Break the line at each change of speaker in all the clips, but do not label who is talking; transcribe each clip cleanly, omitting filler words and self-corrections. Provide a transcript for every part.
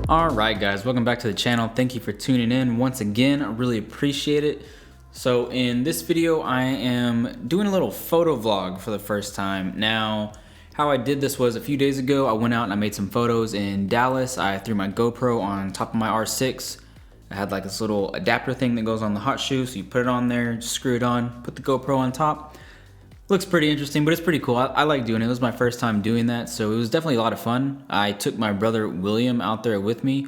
Alright guys, welcome back to the channel. Thank you for tuning in once again. I really appreciate it. So in this video, I am doing a little photo vlog for the first time. Now, how I did this was a few days ago, I went out and I made some photos in Dallas. I threw my GoPro on top of my R6. I had like this little adapter thing that goes on the hot shoe, so you put it on there, just screw it on, put the GoPro on top. Looks pretty interesting, but it's pretty cool. I like doing it. It was my first time doing that, so it was definitely a lot of fun. I took my brother William out there with me.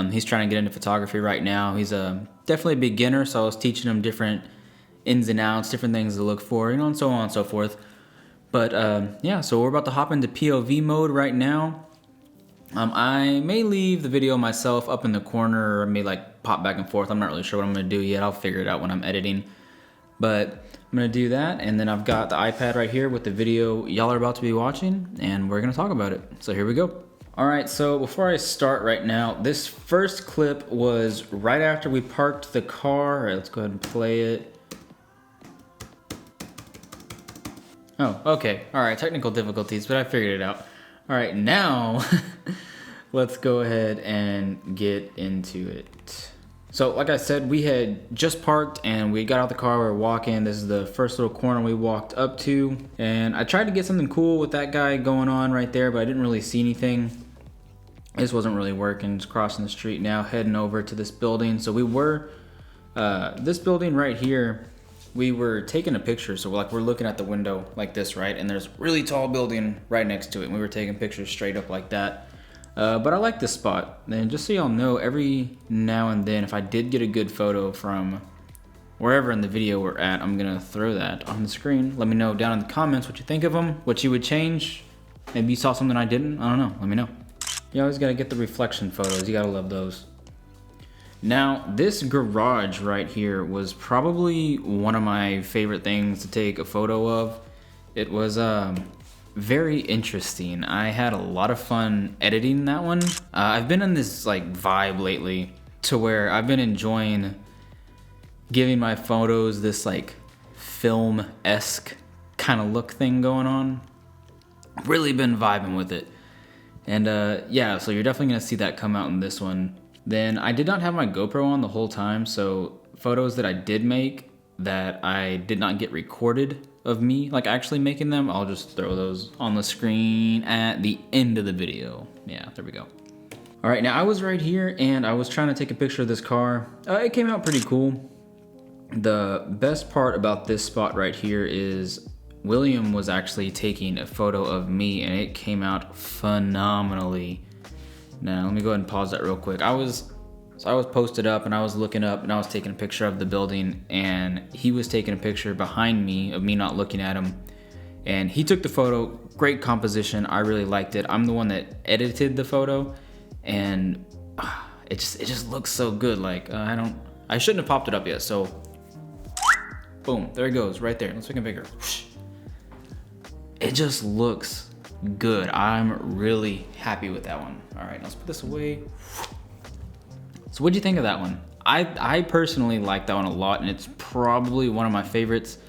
He's trying to get into photography right now. He's definitely a beginner, so I was teaching him different ins and outs, different things to look for, and so on and so forth. But yeah, so we're about to hop into POV mode right now. I may leave the video myself up in the corner, or may like pop back and forth. I'm not really sure what I'm gonna do yet. I'll figure it out when I'm editing. But I'm gonna do that, and then I've got the iPad right here with the video y'all are about to be watching, and we're gonna talk about it. So here we go. All right, so before I start right now, this first clip was right after we parked the car. All right, let's go ahead and play it. Oh, okay, all right, technical difficulties, but I figured it out. All right, now let's go ahead and get into it. So like I said, we had just parked and we got out the car, we were walking. This is the first little corner we walked up to. And I tried to get something cool with that guy going on right there, but I didn't really see anything. This wasn't really working. Just crossing the street now, heading over to this building. So we were, this building right here, we were taking a picture. So we're looking at the window like this, right? And there's a really tall building right next to it. And we were taking pictures straight up like that. But I like this spot, and just so y'all know, every now and then, if I did get a good photo from wherever in the video we're at, I'm gonna throw that on the screen. Let me know down in the comments what you think of them, what you would change. Maybe you saw something I didn't, I don't know, let me know. You always gotta get the reflection photos, you gotta love those. Now, this garage right here was probably one of my favorite things to take a photo of. It was, very interesting. I had a lot of fun editing that one. I've been in this like vibe lately to where I've been enjoying giving my photos this like film-esque kind of look thing going on. Really been vibing with it. And yeah, so you're definitely gonna see that come out in this one. Then I did not have my GoPro on the whole time, so photos that I did make that I did not get recorded of me like actually making them, I'll just throw those on the screen at the end of the video. Yeah, there we go. All right, now I was right here and I was trying to take a picture of this car. It came out pretty cool. The best part about this spot right here is William was actually taking a photo of me and it came out phenomenally. Now let me go ahead and pause that real quick. I was posted up and I was looking up and I was taking a picture of the building, and he was taking a picture behind me of me not looking at him. And he took the photo, great composition, I really liked it. I'm the one that edited the photo, and it just looks so good. Like I shouldn't have popped it up yet, so boom, there it goes right there. Let's make it bigger. It just looks good. I'm really happy with that one. All right, let's put this away. So what'd you think of that one? I personally like that one a lot, and it's probably one of my favorites.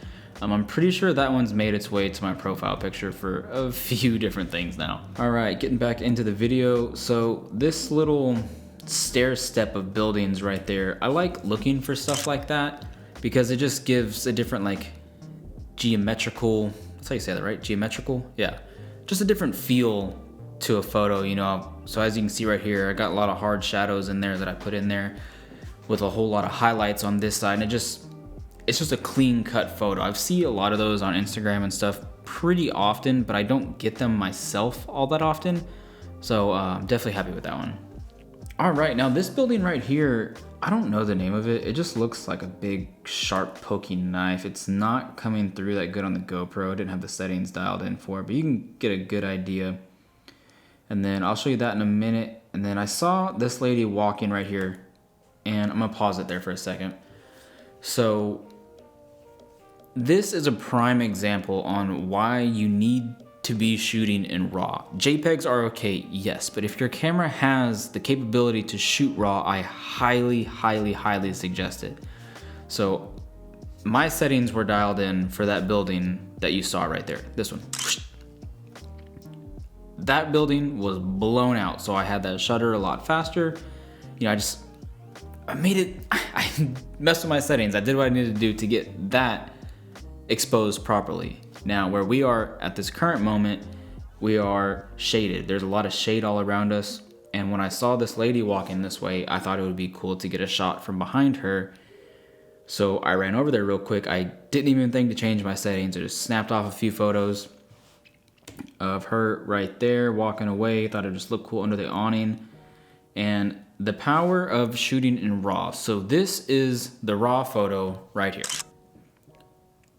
I'm pretty sure that one's made its way to my profile picture for a few different things now. All right, getting back into the video. So this little stair step of buildings right there, I like looking for stuff like that because it just gives a different like geometrical, that's how you say that, right? Geometrical? Yeah, just a different feel to a photo, you know. So as you can see right here, I got a lot of hard shadows in there that I put in there with a whole lot of highlights on this side, and it's just a clean cut photo. I see a lot of those on Instagram and stuff pretty often, but I don't get them myself all that often. So I'm definitely happy with that one. All right, now this building right here, I don't know the name of it. It just looks like a big sharp poking knife. It's not coming through that good on the GoPro. I didn't have the settings dialed in for it, but you can get a good idea. And then I'll show you that in a minute. And then I saw this lady walking right here, and I'm gonna pause it there for a second. So this is a prime example on why you need to be shooting in RAW. JPEGs are okay, yes, but if your camera has the capability to shoot RAW, I highly, highly, highly suggest it. So my settings were dialed in for that building that you saw right there, this one. that building was blown out. So I had that shutter a lot faster. You know, I made it, I messed with my settings. I did what I needed to do to get that exposed properly. Now, where we are at this current moment, we are shaded. There's a lot of shade all around us. And when I saw this lady walking this way, I thought it would be cool to get a shot from behind her. So I ran over there real quick. I didn't even think to change my settings. I just snapped off a few photos of her right there walking away. Thought it just looked cool under the awning. And the power of shooting in RAW. So this is the RAW photo right here.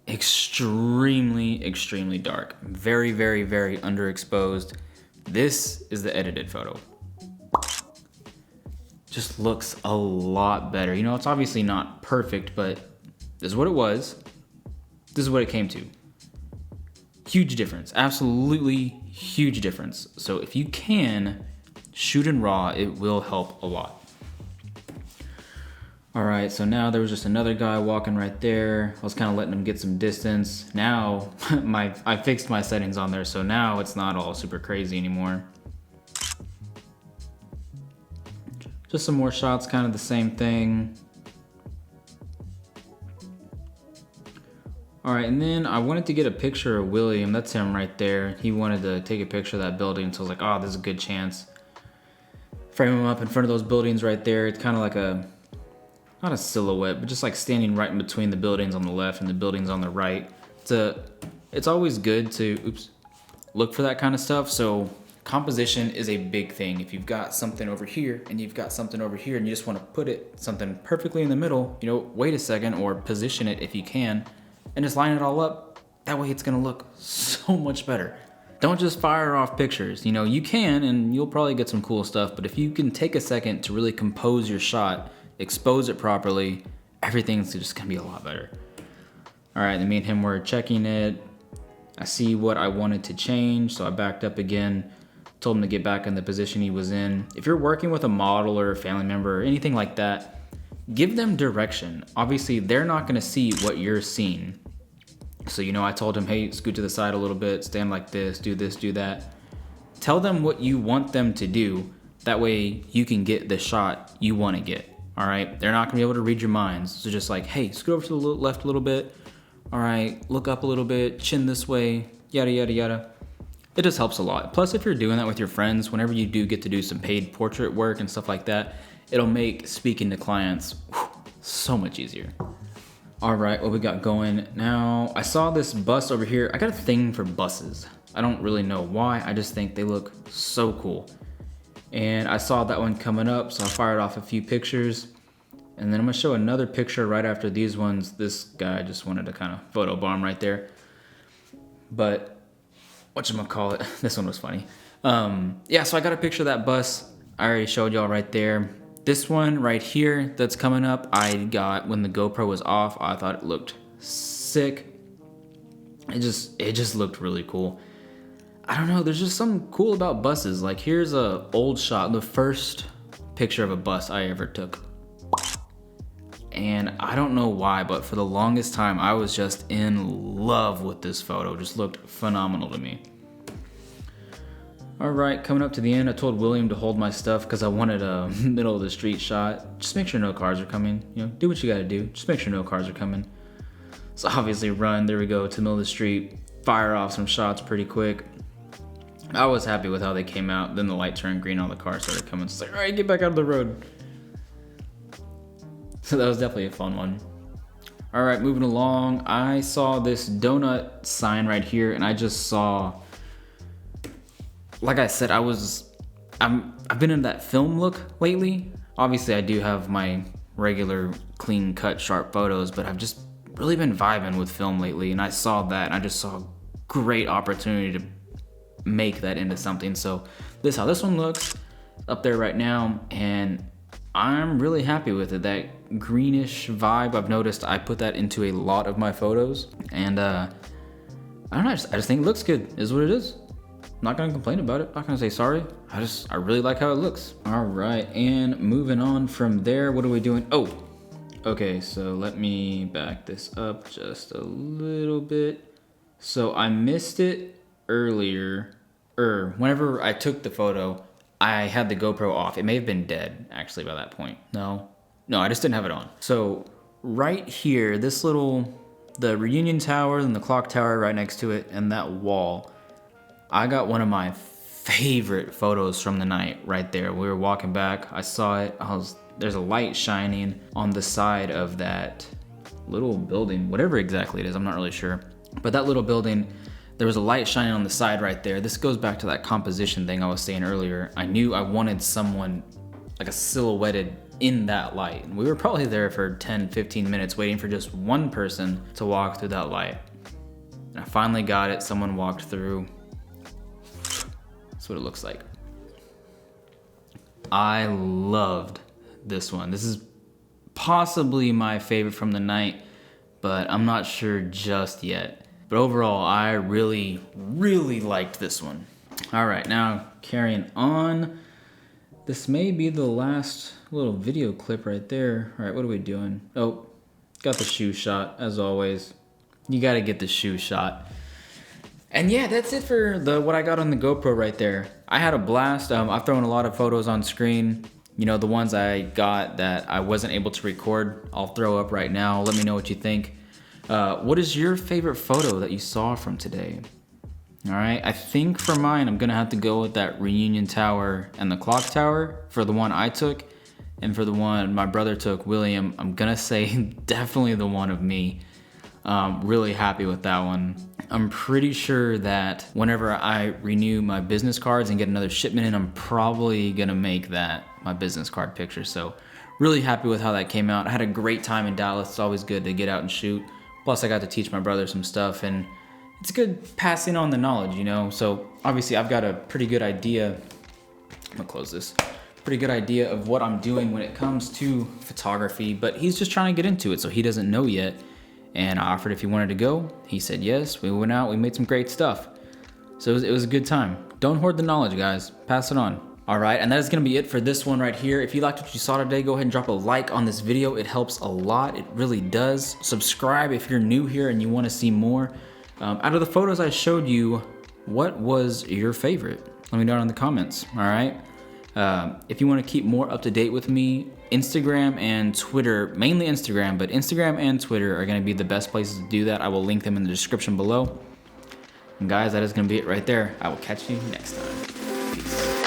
Extremely, extremely dark. Very, very, very underexposed. This is the edited photo. Just looks a lot better. You know, it's obviously not perfect, but this is what it was. This is what it came to. Huge difference. Absolutely huge difference. So if you can shoot in RAW, it will help a lot. All right, so now there was just another guy walking right there. I was kind of letting him get some distance. Now I fixed my settings on there, so now it's not all super crazy anymore. Just some more shots, kind of the same thing. All right, and then I wanted to get a picture of William. That's him right there. He wanted to take a picture of that building, so I was like, oh, this is a good chance. Frame him up in front of those buildings right there. It's kind of like not a silhouette, but just like standing right in between the buildings on the left and the buildings on the right. It's always good to, look for that kind of stuff. So composition is a big thing. If you've got something over here and you've got something over here and you just want to put something perfectly in the middle, you know, wait a second or position it if you can and just line it all up. That way it's going to look so much better. Don't just fire off pictures. You know, you can and you'll probably get some cool stuff, but if you can take a second to really compose your shot, expose it properly, everything's just going to be a lot better. All right, then me and him were checking it. I see what I wanted to change, so I backed up again. Told him to get back in the position he was in. If you're working with a model or a family member or anything like that, give them direction. Obviously, they're not gonna see what you're seeing. So, you know, I told him, hey, scoot to the side a little bit, stand like this, do that. Tell them what you want them to do. That way you can get the shot you wanna get, all right? They're not gonna be able to read your minds. So just like, hey, scoot over to the left a little bit. All right, look up a little bit, chin this way, yada, yada, yada. It just helps a lot. Plus, if you're doing that with your friends, whenever you do get to do some paid portrait work and stuff like that, it'll make speaking to clients so much easier. All right, what we got going now? I saw this bus over here. I got a thing for buses. I don't really know why. I just think they look so cool. And I saw that one coming up, so I fired off a few pictures. And then I'm gonna show another picture right after these ones. This guy just wanted to kind of photobomb right there. But whatchamacallit, this one was funny. Yeah, so I got a picture of that bus. I already showed y'all right there. This one right here that's coming up, I got when the GoPro was off. I thought it looked sick. It just looked really cool. I don't know, there's just something cool about buses. Like here's a old shot, the first picture of a bus I ever took. And I don't know why, but for the longest time, I was just in love with this photo. It just looked phenomenal to me. All right, coming up to the end, I told William to hold my stuff because I wanted a middle of the street shot. Just make sure no cars are coming. You know, do what you gotta do. Just make sure no cars are coming. So obviously run, there we go, to the middle of the street, fire off some shots pretty quick. I was happy with how they came out. Then the light turned green, all the cars started coming. It's like, all right, get back out of the road. So that was definitely a fun one. All right, moving along. I saw this donut sign right here, and I just saw, like I said, I've been in that film look lately. Obviously, I do have my regular clean cut, sharp photos, but I've just really been vibing with film lately, and I saw that, and I just saw a great opportunity to make that into something. So this is how this one looks up there right now, and I'm really happy with it. That greenish vibe, I've noticed I put that into a lot of my photos, and I don't know, I just think it looks good, is what it is. I'm not gonna complain about it, not gonna say sorry. I really like how it looks. All right, and moving on from there, what are we doing? Oh, okay, so let me back this up just a little bit. So I missed it earlier, whenever I took the photo, I had the GoPro off. It may have been dead actually by that point. No, I just didn't have it on. So right here, this little, the reunion tower and the clock tower right next to it and that wall, I got one of my favorite photos from the night right there. We were walking back, I saw it, there's a light shining on the side of that little building, whatever exactly it is, I'm not really sure. But that little building, there was a light shining on the side right there. This goes back to that composition thing I was saying earlier. I knew I wanted someone like a silhouetted in that light. And we were probably there for 10, 15 minutes waiting for just one person to walk through that light. And I finally got it, someone walked through. That's what it looks like. I loved this one. This is possibly my favorite from the night, but I'm not sure just yet. But overall, I really, really liked this one. All right, now carrying on. This may be the last little video clip right there. All right, what are we doing? Oh, got the shoe shot, as always. You gotta get the shoe shot. And yeah, that's it for what I got on the GoPro right there. I had a blast. I've thrown a lot of photos on screen. You know, the ones I got that I wasn't able to record, I'll throw up right now. Let me know what you think. What is your favorite photo that you saw from today? All right, I think for mine, I'm gonna have to go with that reunion tower and the clock tower for the one I took. And for the one my brother took, William, I'm gonna say definitely the one of me. Really happy with that one. I'm pretty sure that whenever I renew my business cards and get another shipment in, I'm probably gonna make that my business card picture. So really happy with how that came out. I had a great time in Dallas. It's always good to get out and shoot. Plus I got to teach my brother some stuff, and it's good passing on the knowledge, you know? So obviously I've got a pretty good idea. I'm gonna close this. Pretty good idea of what I'm doing when it comes to photography, but he's just trying to get into it, so he doesn't know yet. And I offered if he wanted to go. He said yes. We went out, we made some great stuff. So it was a good time. Don't hoard the knowledge, guys. Pass it on. All right, and that is gonna be it for this one right here. If you liked what you saw today, go ahead and drop a like on this video. It helps a lot, it really does. Subscribe if you're new here and you wanna see more. Out of the photos I showed you, what was your favorite? Let me know in the comments, all right? If you wanna keep more up to date with me, Instagram and Twitter, mainly Instagram, but Instagram and Twitter are gonna be the best places to do that. I will link them in the description below. And guys, that is gonna be it right there. I will catch you next time. Peace.